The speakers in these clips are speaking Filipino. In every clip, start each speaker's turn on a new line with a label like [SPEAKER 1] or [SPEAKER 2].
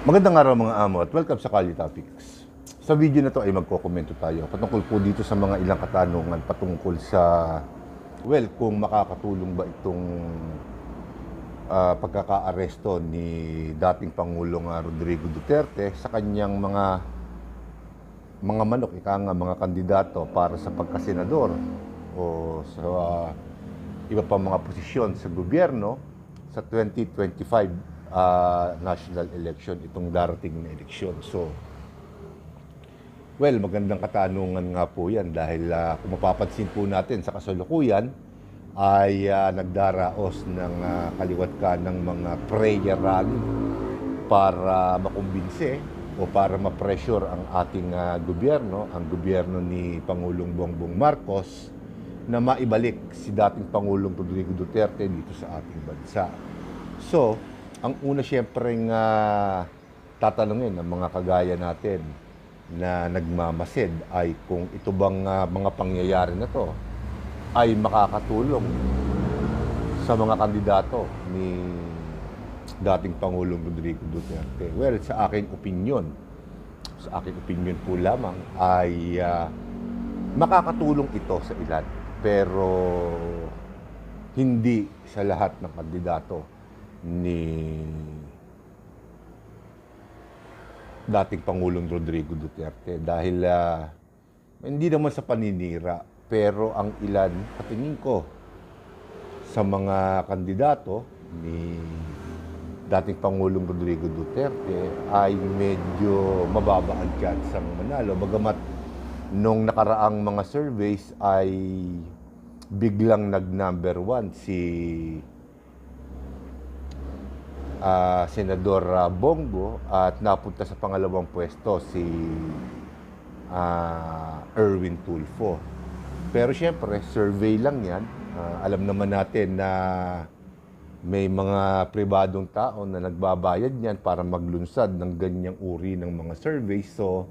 [SPEAKER 1] Magandang araw mga amo at welcome sa Kalye Topics. Sa video na to ay magkokomento tayo patungkol po dito sa mga ilang katanungan patungkol sa, kung makakatulong ba itong pagkaka-aresto ni dating Pangulong Rodrigo Duterte sa kanyang mga manok, mga kandidato para sa pagkasenador o sa iba pang mga posisyon sa gobyerno sa 2025 national election, itong darating na eleksyon. So, magandang katanungan nga po yan dahil kung mapapansin po natin sa kasalukuyan ay nagdaraos ng kaliwat ka ng mga prayer rally para makumbinse o para ma-pressure ang ating gobyerno, ang gobyerno ni Pangulong Bongbong Marcos na maibalik si dating Pangulong Rodrigo Duterte dito sa ating bansa. So, ang una siyempreng tatanungin ng mga kagaya natin na nagmamasid ay kung ito bang mga pangyayari na to ay makakatulong sa mga kandidato ni dating Pangulong Rodrigo Duterte. Well, sa aking opinion po lamang ay makakatulong ito sa ilan, pero hindi sa lahat ng kandidato ni dating Pangulong Rodrigo Duterte dahil hindi naman sa paninira, pero ang ilan, katingin ko, sa mga kandidato ni dating Pangulong Rodrigo Duterte ay medyo mababa ang chance ang manalo, bagamat nung nakaraang mga surveys ay biglang nag-number 1 si Senador Bongo at napunta sa pangalawang pwesto si Erwin Tulfo. Pero siyempre, survey lang yan. Alam naman natin na may mga pribadong tao na nagbabayad niyan para maglunsad ng ganyang uri ng mga survey. So,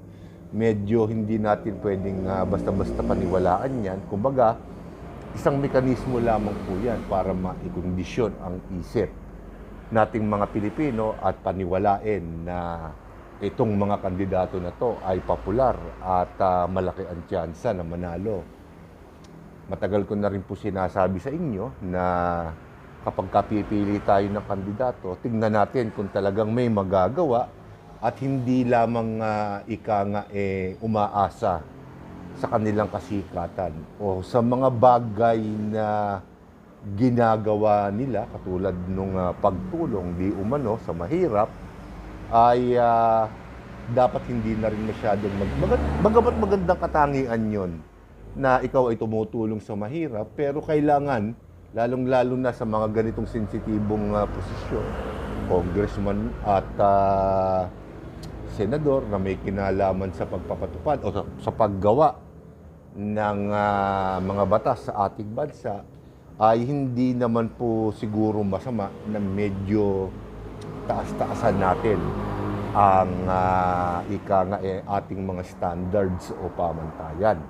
[SPEAKER 1] medyo hindi natin pwedeng basta-basta paniwalaan yan. Kumbaga, isang mekanismo lamang po yan para maikondisyon ang isip nating mga Pilipino at paniwalain na itong mga kandidato na to ay popular at malaki ang tsansa na manalo. Matagal ko na rin po sinasabi sa inyo na kapag kapipili tayo ng kandidato, tingnan natin kung talagang may magagawa at hindi lamang umaasa sa kanilang kasikatan o sa mga bagay na ginagawa nila, katulad nung pagtulong di umano sa mahirap, ay dapat hindi na rin masyadong bagamat magandang katangian yon na ikaw ay tumutulong sa mahirap, pero kailangan, lalong-lalo na sa mga ganitong sensitibong posisyon, congressman at senador na may kinalaman sa pagpapatupad o sa paggawa ng mga batas sa ating bansa, ay hindi naman po siguro masama na medyo taas-taasan natin ang ating mga standards o pamantayan.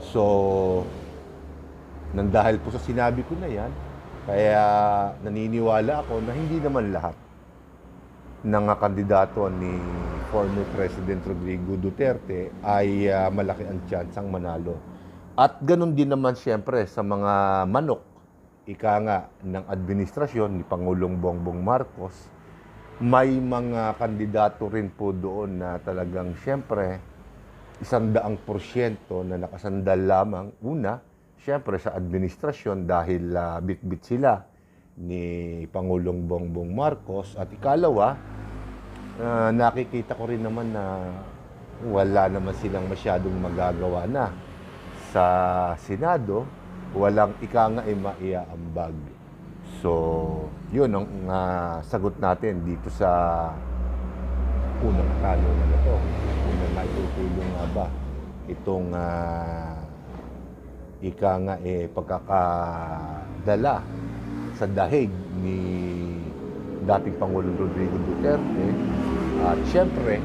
[SPEAKER 1] So, dahil po sa sinabi ko na yan, kaya naniniwala ako na hindi naman lahat ng kandidato ni former President Rodrigo Duterte ay malaki ang tsansang manalo. At ganun din naman siyempre sa mga manok, ng administrasyon ni Pangulong Bongbong Marcos, may mga kandidato rin po doon na talagang siyempre 100% na nakasandal lamang. Una, siyempre sa administrasyon dahil bit-bit sila ni Pangulong Bongbong Marcos, at ikalawa, nakikita ko rin naman na wala naman silang masyadong magagawa na sa Senado. Walang maiaambag. So, yun ang sagot natin dito sa unang tanong na to. Kung naitutulong nga ba itong pagkakadala sa dahig ni dating Pangulong Rodrigo Duterte. At syempre,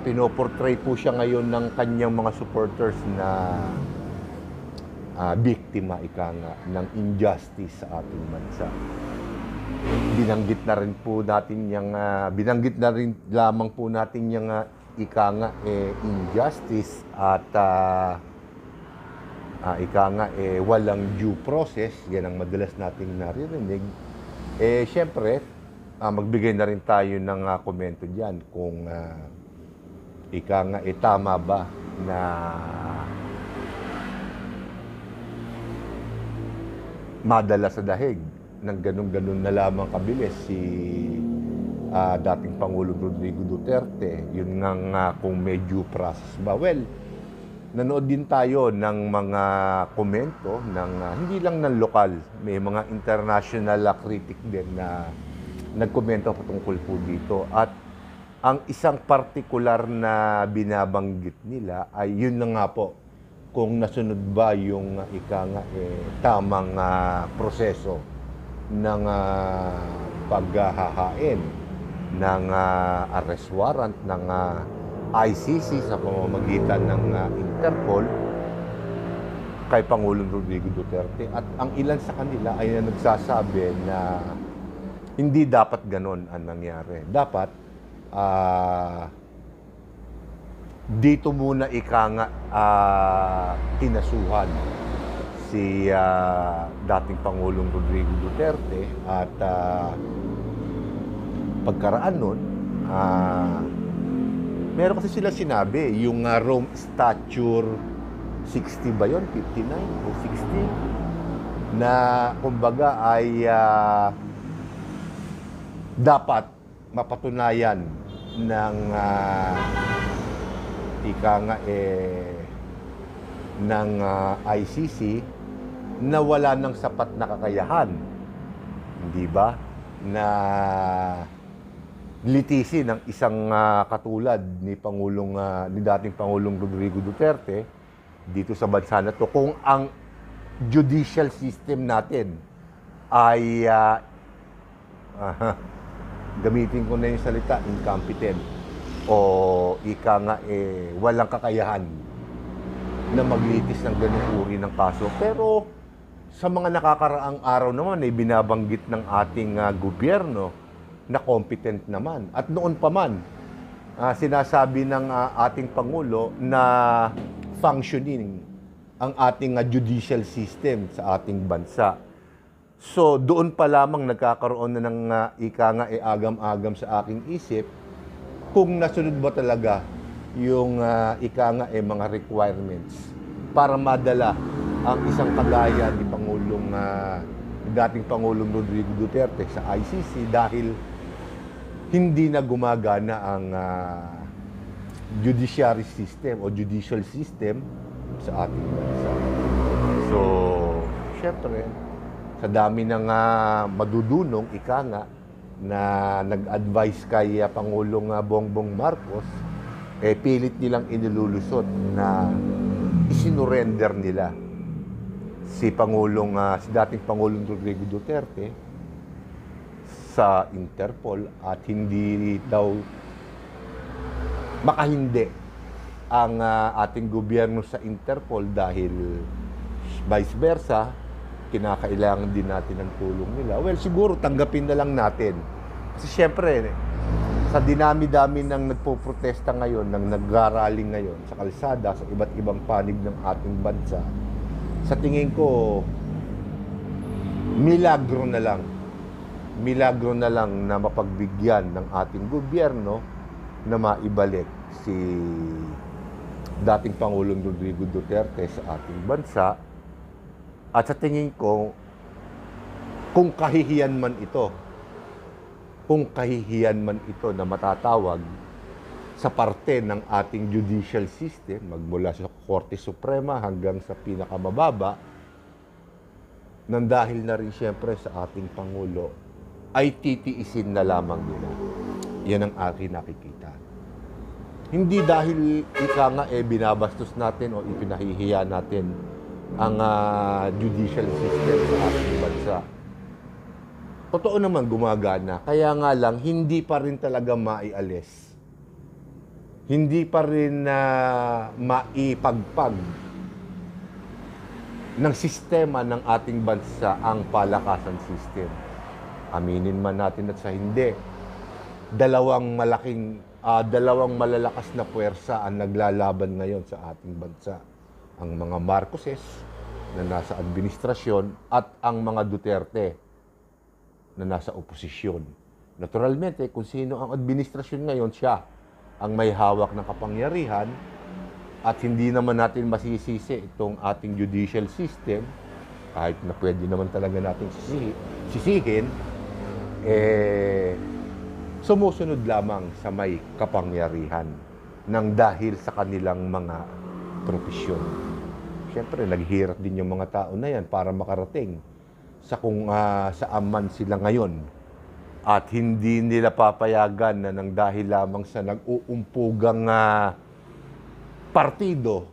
[SPEAKER 1] pinoportray po siya ngayon ng kanyang mga supporters na biktima ng injustice sa ating bansa. binanggit na rin po natin yung, binanggit na rin lamang po natin yung ika nga injustice at ika nga walang due process. Yan ang madalas nating naririnig. Siyempre, magbigay na rin tayo ng komento dyan kung ika nga tama ba na madala sa dahig ng ganun-ganun na lamang kabilis si dating Pangulong Rodrigo Duterte. Yun nga kung may due process ba. Well, nanood din tayo ng mga komento ng hindi lang ng lokal, may mga international critic din na nagkomento patungkol po dito. At ang isang partikular na binabanggit nila ay yun na nga po, kung nasunod ba yung ika nga tamang proseso ng paghahain ng arrest warrant ng ICC sa pamamagitan ng Interpol kay Pangulong Rodrigo Duterte. At ang ilan sa kanila ay nagsasabi na hindi dapat ganon ang nangyari. Dapat dito muna ika nga kinasuhan si dating Pangulong Rodrigo Duterte at pagkaraan nun, meron kasi sila sinabi, yung Rome Stature 60 ba yun? 59 o 60? Na kumbaga ay dapat mapatunayan ng ika nga ng ICC na wala ng sapat na kakayahan, hindi ba, na litisin ng isang katulad ni dating Pangulong Rodrigo Duterte dito sa bansa na to, kung ang judicial system natin ay gamitin ko na yung salita, incompetent o ika nga walang kakayahan na maglitis ng ganung uri ng kaso. Pero sa mga nakakaraang araw naman ay binabanggit ng ating gobyerno na competent naman. At noon pa man, sinasabi ng ating Pangulo na functioning ang ating judicial system sa ating bansa. So doon pa lamang nagkakaroon na ng ika nga agam-agam sa aking isip kung nasunod ba talaga yung ika nga mga requirements para madala ang isang kagaya ni dating Pangulong Rodrigo Duterte sa ICC dahil hindi na gumagana ang judiciary system o judicial system sa ating bansa. So, syempre, sa dami ng madudunong, ika nga, na nag-advise kay Pangulong Bongbong Marcos, pilit nilang inilulusot na isinurrender nila si dating Pangulong Rodrigo Duterte sa Interpol at hindi daw makahindi ang ating gobyerno sa Interpol dahil vice versa, kinakailangan din natin ng tulong nila. Well, siguro tanggapin na lang natin. Kasi syempre, sa dinami-dami ng nagpo-protesta ngayon, ng nag-rally ngayon sa kalsada, sa iba't ibang panig ng ating bansa, sa tingin ko, milagro na lang na mapagbigyan ng ating gobyerno na maibalik si dating Pangulong Rodrigo Duterte sa ating bansa. At sa tingin ko, kung kahihiyan man ito na matatawag sa parte ng ating judicial system, magmula sa Korte Suprema hanggang sa pinakamababa, nang dahil na rin siyempre sa ating Pangulo, ay titiisin na lamang nila. Yan ang aking nakikita. Hindi dahil ika nga binabastos natin o ipinahihiya natin ang judicial system sa ating bansa. Totoo naman gumagana, kaya nga lang hindi pa rin talaga maialis. Hindi pa rin maipagpag ng sistema ng ating bansa ang palakasan system. Aminin man natin at sa hindi, dalawang malalakas na puwersa ang naglalaban ngayon sa ating bansa. Ang mga Marcoses na nasa administrasyon at ang mga Duterte na nasa oposisyon. Naturalmente, kung sino ang administrasyon ngayon, siya ang may hawak ng kapangyarihan at hindi naman natin masisisi itong ating judicial system, kahit na pwede naman talaga natin sisihin, sumusunod lamang sa may kapangyarihan ng dahil sa kanilang mga propesyon. Siyempre, naghihirap din yung mga tao na yan para makarating sa kung saan man sila ngayon. At hindi nila papayagan na nang dahil lamang sa nag-uumpugang partido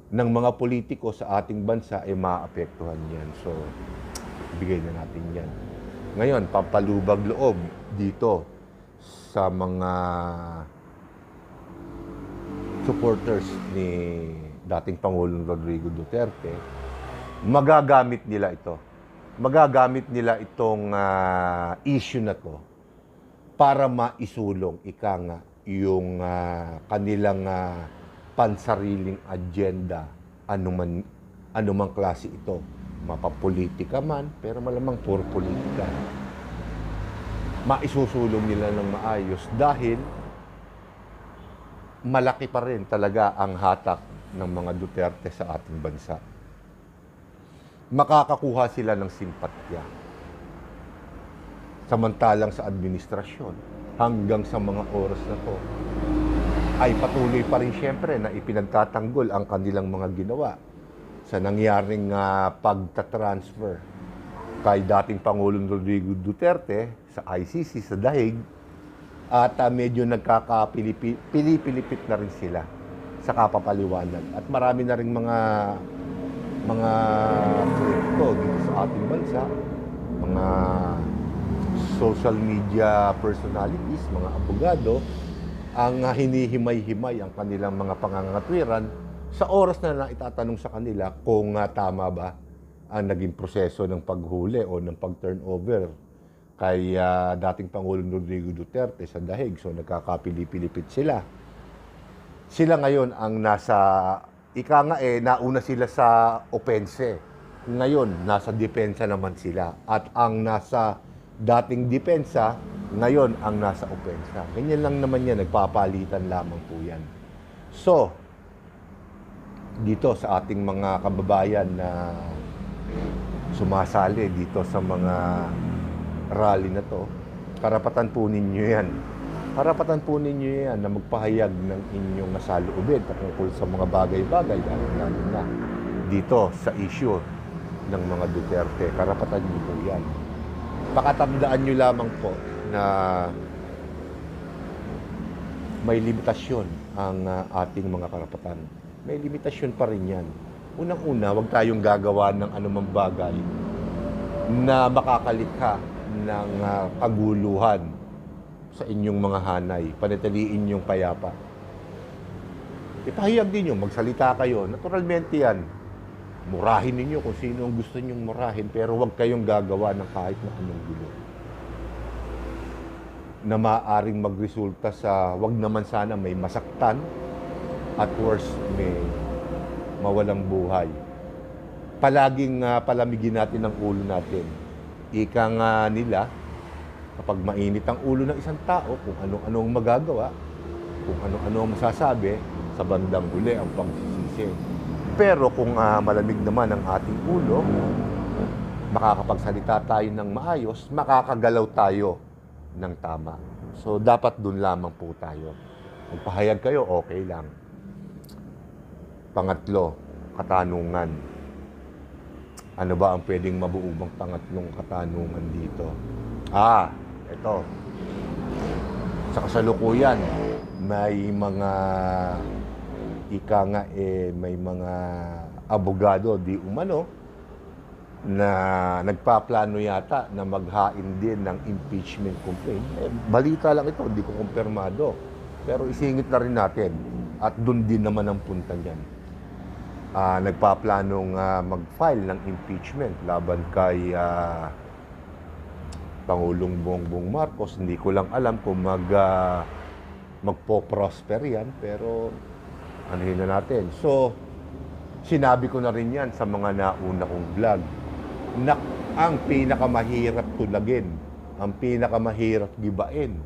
[SPEAKER 1] ng mga politiko sa ating bansa, maapektuhan yan. So, bigay na natin yan. Ngayon, pampalubag loob dito sa mga supporters ni dating Pangulong Rodrigo Duterte, magagamit nila ito. Magagamit nila itong issue na to para maisulong yung kanilang pansariling agenda, anumang klase ito. Mapapolitika man, pero malamang puro politika. Maisusulong nila ng maayos dahil malaki pa rin talaga ang hatak ng mga Duterte sa ating bansa. Makakakuha sila ng simpatya. Samantalang sa administrasyon, hanggang sa mga oras na to, ay patuloy pa rin siyempre na ipinagtatanggol ang kanilang mga ginawa sa nangyaring pagtatransfer kay dating Pangulong Rodrigo Duterte sa ICC sa Dahig at medyo nagkakapilipilipit na rin sila sa kapapaliwanag. At marami na rin mga kripto dito sa ating bansa, mga social media personalities, mga abogado, ang hinihimay-himay ang kanilang mga pangangatwiran sa oras na itatanong sa kanila kung tama ba ang naging proseso ng paghuli o ng pag-turnover kay dating Pangulong Rodrigo Duterte sa Dahig. So nagkakapilipilipit sila. Sila ngayon ang nauna sila sa opense. Ngayon, nasa depensa naman sila. At ang nasa dating depensa, ngayon ang nasa opensa. Ganyan lang naman yan, nagpapalitan lamang po yan. So, dito sa ating mga kababayan na sumasali dito sa mga rally na to, karapatan po ninyo yan. Karapatan po ninyo yan na magpahayag ng inyong nasaloobin tungkol sa mga bagay-bagay, lalo na dito sa issue ng mga Duterte. Karapatan niyo po yan. Pakatandaan nyo lamang po na may limitasyon ang ating mga karapatan. May limitasyon pa rin yan. Unang-una, huwag tayong gagawa ng anumang bagay na makakalikha ng kaguluhan sa inyong mga hanay. Panatiliin yung payapa. Ipahayag din nyo, magsalita kayo. Naturalmente yan. Murahin ninyo kung sino ang gusto nyong murahin, pero huwag kayong gagawa ng kahit na anong gulo na maaaring magresulta sa, wag naman sana may masaktan at worse, may mawalang buhay. Palaging palamigin natin ang ulo natin. Ika nga nila, kapag mainit ang ulo ng isang tao, kung ano-ano ang magagawa, kung ano-ano ang masasabi, sa bandang huli ang pagsisisi. Pero kung malamig naman ang ating ulo, makakapagsalita tayo ng maayos, makakagalaw tayo ng tama. So, dapat dun lamang po tayo. Magpahayag kayo, okay lang. Pangatlo, katanungan. Ano ba ang pwedeng mabuubang pangatlong katanungan dito? Ito. Sa kasalukuyan, may mga may mga abogado di umano na nagpaplano yata na maghain din ng impeachment complaint. Balita lang ito, hindi ko kumpirmado. Pero isingit na rin natin at doon din naman ang punta niyan. Nagpaplanong mag-file ng impeachment laban kay Pangulong Bongbong Marcos. Hindi ko lang alam kung magpo-prosper yan, pero anuhin na natin. So, sinabi ko na rin yan sa mga nauna kong vlog na ang pinakamahirap tulagin, ang pinakamahirap gibain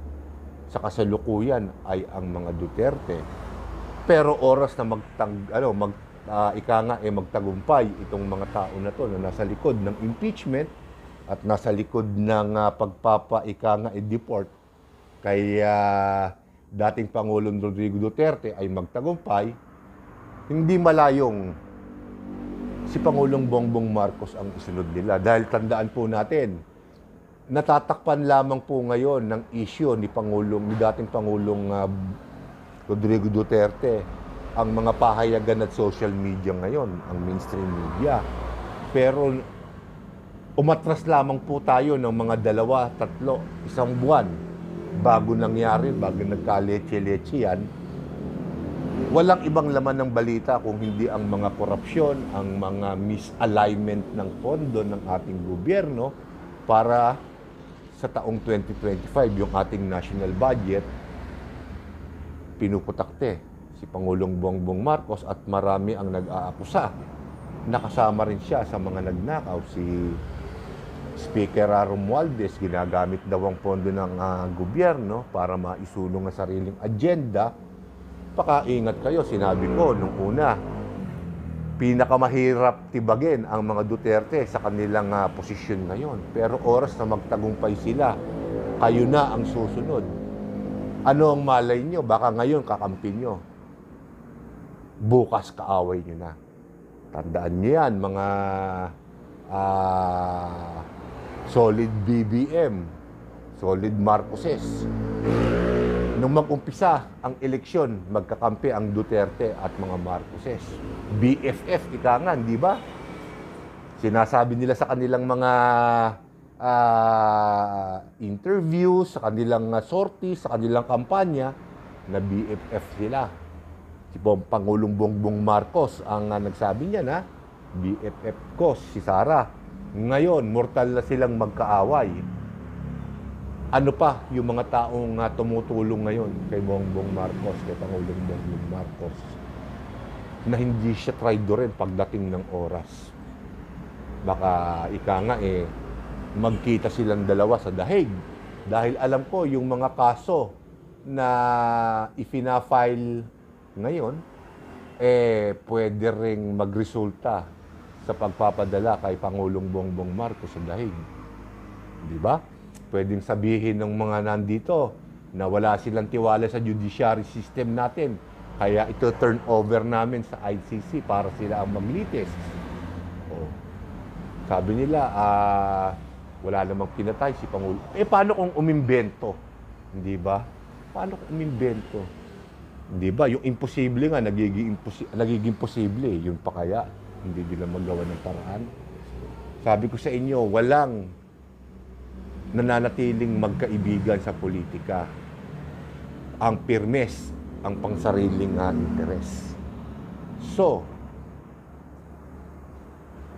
[SPEAKER 1] sa kasalukuyan ay ang mga Duterte. Pero oras na magtagumpay itong mga tao na to na nasa likod ng impeachment at nasa likod ng deport kay dating Pangulong Rodrigo Duterte ay magtagumpay, hindi malayong si Pangulong Bongbong Marcos ang isunod nila. Dahil tandaan po natin, natatakpan lamang po ngayon ng issue ni dating Pangulong Rodrigo Duterte ang mga pahayagan at social media ngayon, ang mainstream media. Pero umatras lamang po tayo ng mga 2, 3, 1 buwan bago nangyari, bago nagkaletse-letse yan. Walang ibang laman ng balita kung hindi ang mga korupsyon, ang mga misalignment ng pondo ng ating gobyerno para sa taong 2025, yung ating national budget, pinuputakte si Pangulong Bongbong Marcos at marami ang nag-aakusa. Nakasama rin siya sa mga nagnakaw. Si Speaker Romualdez, ginagamit daw ang pondo ng gobyerno para maisulong ang sariling agenda. Pakaingat kayo, sinabi ko nung una, pinakamahirap tibagin ang mga Duterte sa kanilang posisyon ngayon. Pero oras na magtagumpay sila, kayo na ang susunod. Ano ang malay nyo? Baka ngayon kakampi nyo. Bukas kaaway nyo na. Tandaan nyo yan, mga solid BBM, solid Marcoses. Nung mag-umpisa ang eleksyon, magkakampi ang Duterte at mga Marcoses. BFF, ika nga, di ba? Sinasabi nila sa kanilang mga interviews, sa kanilang sorties, sa kanilang kampanya, na BFF sila. Si Pangulong Bongbong Marcos ang nagsabi niya na BFF ko, si Sara. Ngayon, mortal na silang magkaaway. Ano pa yung mga taong tumutulong ngayon kay Bongbong Marcos, kay Pangulong Bongbong Marcos, na hindi siya traidorin pagdating ng oras. Baka magkita silang dalawa sa dahig. Dahil alam ko yung mga kaso na ifina-file ngayon, pwede ring magresulta sa pagpapadala kay Pangulong Bongbong Marcos sa dahig. Di ba? Pwedeng sabihin ng mga nandito na wala silang tiwala sa judiciary system natin. Kaya ito turn over namin sa ICC para sila ang maglitis. Sabi nila, wala namang pinatay si Pangulo. Paano kung umimbento? Hindi ba? Paano kung umimbento? Hindi ba? Yung imposible nga, nagiging posible. Yun pa kaya, hindi nila magawa ng paraan. Sabi ko sa inyo, walang nananatiling magkaibigan sa politika. Ang pirmes, ang pangsariling interes. So,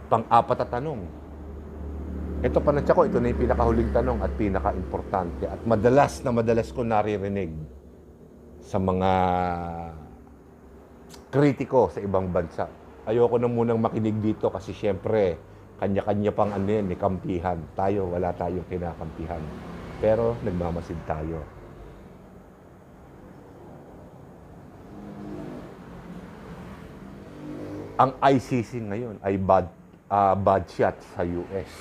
[SPEAKER 1] pang-apat na tanong. Ito panansya ko, ito na yung pinakahuling tanong at pinaka-importante. At madalas ko naririnig sa mga kritiko sa ibang bansa. Ayoko na munang makinig dito kasi syempre, kanya-kanya pang kampihan. Tayo, wala tayong kinakampihan. Pero nagmamasid tayo. Ang ICC ngayon ay bad shot sa US.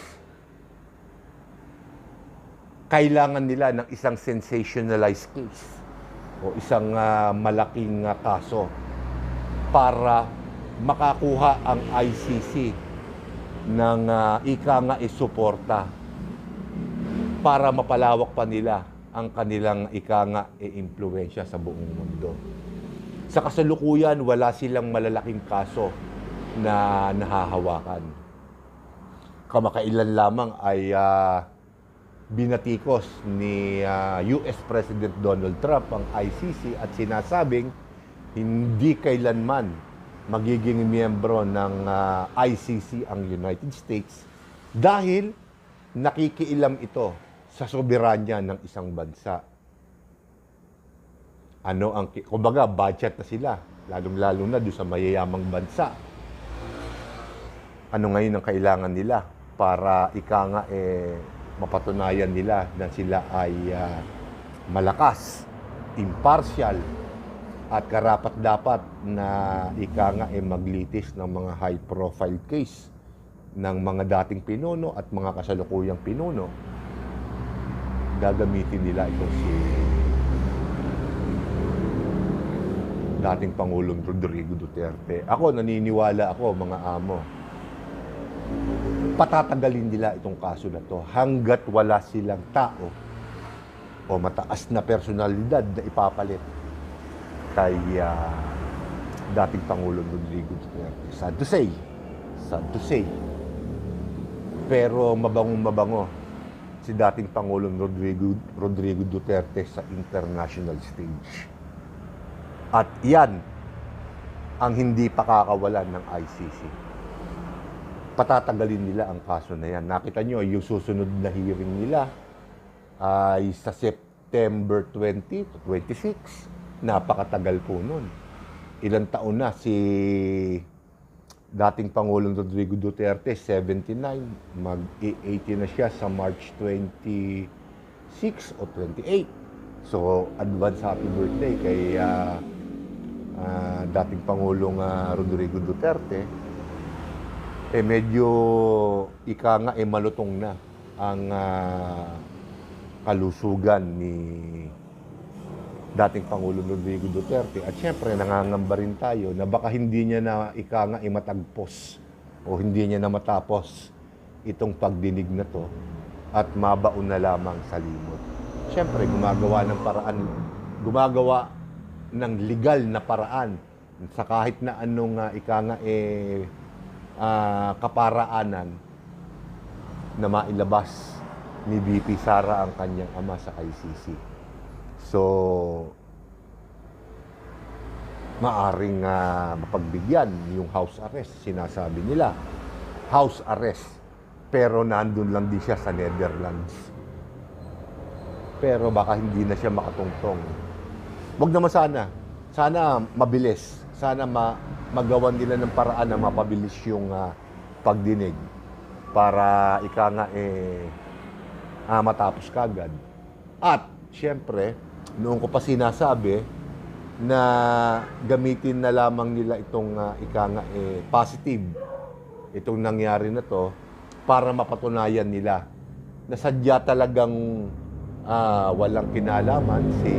[SPEAKER 1] Kailangan nila ng isang sensationalized case o isang malaking kaso para makakuha ang ICC ng suporta para mapalawak pa nila ang kanilang impluwensya sa buong mundo. Sa kasalukuyan, wala silang malalaking kaso na nahahawakan. Kamakailan lamang ay binatikos ni US President Donald Trump ang ICC at sinasabing hindi kailanman magiging miyembro ng ICC ang United States dahil nakikialam ito sa soberanya ng isang bansa. Kumbaga, budget na sila, lalong-lalo na doon sa mayayamang bansa. Ano ngayon ang kailangan nila para mapatunayan nila na sila ay malakas, impartial, at karapat-dapat na maglitis ng mga high-profile case ng mga dating pinuno at mga kasalukuyang pinuno. Gagamitin nila itong si dating Pangulong Rodrigo Duterte. Ako, naniniwala ako, mga amo, patatagalin nila itong kaso na to hanggat wala silang tao o mataas na personalidad na ipapalit kay dating Pangulong Rodrigo Duterte. Sad to say. Pero mabangong-mabango si dating Pangulong Rodrigo Duterte sa international stage. At yan ang hindi pakakawalan ng ICC. Patatagalin nila ang kaso na yan. Nakita nyo, yung susunod na hearing nila ay sa September 20 to 26. Napakatagal po nun. Ilang taon na si dating Pangulong Rodrigo Duterte, 79. Mag-80 na siya sa March 26 o 28. So, advance happy birthday kay dating Pangulong Rodrigo Duterte. Medyo malutong na ang kalusugan ni dating Pangulong Rodrigo Duterte. At syempre, nangangamba rin tayo na baka hindi niya na matagpos o hindi niya na matapos itong pagdinig na to at mabaon na lamang sa limot. Syempre, gumagawa ng legal na paraan sa kahit na anong kaparaanan na mailabas ni VP Sara ang kanyang ama sa ICC. So, maaring mapagbigyan yung house arrest. Sinasabi nila, house arrest. Pero nandun lang din siya sa Netherlands. Pero baka hindi na siya makatungtong. Wag naman sana. Sana mabilis. Sana magawan nila ng paraan na mapabilis yung pagdinig para matapos kagad. At, syempre, noong ko pa sinasabi na gamitin na lamang nila itong positive, itong nangyari na to, para mapatunayan nila na sadya talagang walang kinalaman si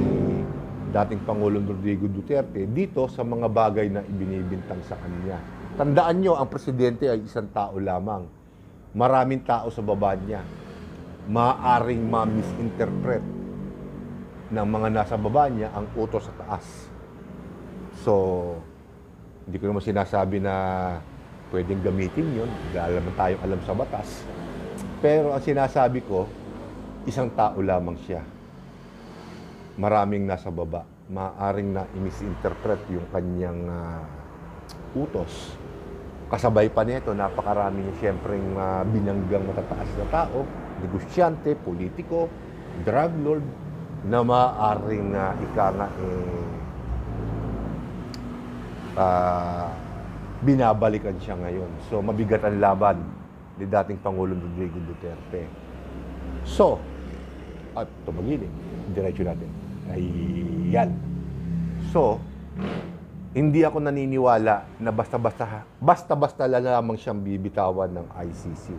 [SPEAKER 1] dating Pangulong Rodrigo Duterte dito sa mga bagay na ibinibintang sa kanya. Tandaan nyo, ang presidente ay isang tao lamang. Maraming tao sa baba niya. Maaring ma-misinterpret ng mga nasa baba niya ang utos sa taas. So, hindi ko naman sinasabi na pwedeng gamitin yun. Dahil naman tayong alam sa batas. Pero ang sinasabi ko, isang tao lamang siya. Maraming nasa baba. Maaring na i-misinterpret yung kanyang utos. Kasabay pa nito, napakarami niya siyempreng binanggang matataas na tao, negosyante, politiko, drug lord, na maaaring binabalikan siya ngayon. So, mabigat ang laban ni dating Pangulong Rodrigo Duterte. So, at tumagilin, diretso natin. Ayan. So, hindi ako naniniwala na basta-basta lamang siyang bibitawan ng ICC.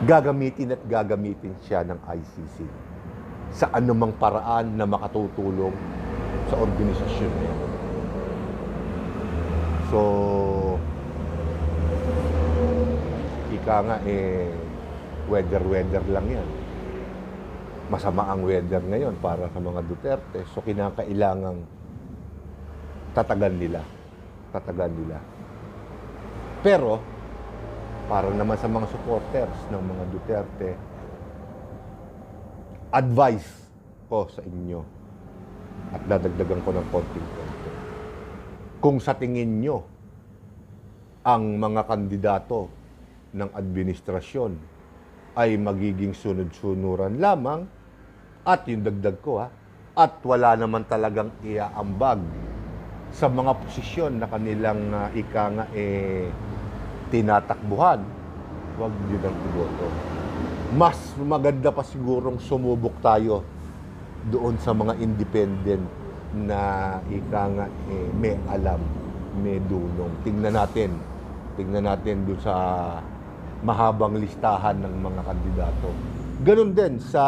[SPEAKER 1] Gagamitin at gagamitin siya ng ICC sa anumang paraan na makatutulong sa organisasyon niya. So, weather lang yan. Masama ang weather ngayon para sa mga Duterte. So, kinakailangang tatagan nila. Pero, para naman sa mga supporters ng mga Duterte, advice ko sa inyo at dadagdagan ko ng konting-konti. Kung sa tingin nyo ang mga kandidato ng administrasyon ay magiging sunod-sunuran lamang at yung dagdag ko at wala naman talagang iaambag sa mga posisyon na kanilang tinatakbuhan, huwag yun ang iboto. Mas maganda pa sigurong sumubok tayo doon sa mga independent na may alam, may dunong. Tingnan natin doon sa mahabang listahan ng mga kandidato. Ganun din sa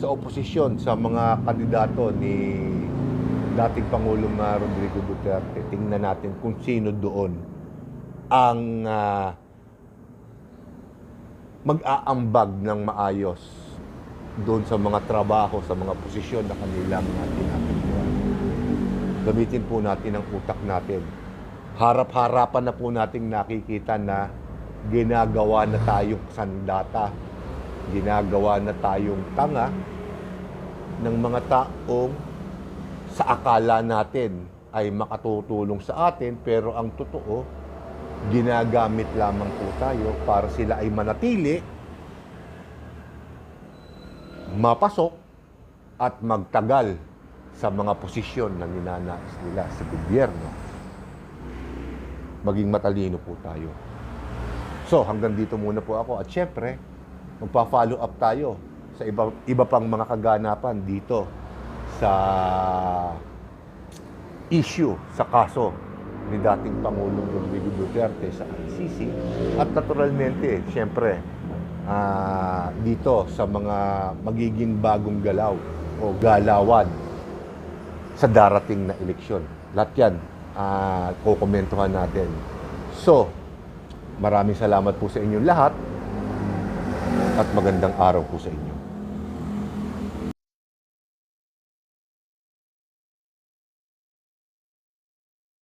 [SPEAKER 1] oposisyon, sa mga kandidato ni dating Pangulong Rodrigo Duterte. Tingnan natin kung sino doon ang mag-aambag ng maayos doon sa mga trabaho, sa mga posisyon na kanilang tinatakbuhan. Gamitin po natin ang utak natin. Harap-harapan na po nating nakikita na ginagawa na tayong sandata, ginagawa na tayong tanga ng mga taong sa akala natin ay makatutulong sa atin, pero ang totoo, ginagamit lamang po tayo para sila ay manatili, mapasok at magtagal sa mga posisyon na ninanais nila sa gobyerno. Maging matalino po tayo. So, hanggang dito muna po ako. At syempre, magpa-follow up tayo sa iba pang mga kaganapan dito sa issue, sa kaso ni dating Pangulong Rodrigo Duterte sa ICC. At naturalmente, syempre, dito sa mga magiging bagong galaw o galawan sa darating na eleksyon. Lahat yan, kukomentuhan natin. So, maraming salamat po sa inyong lahat at magandang araw po sa inyo.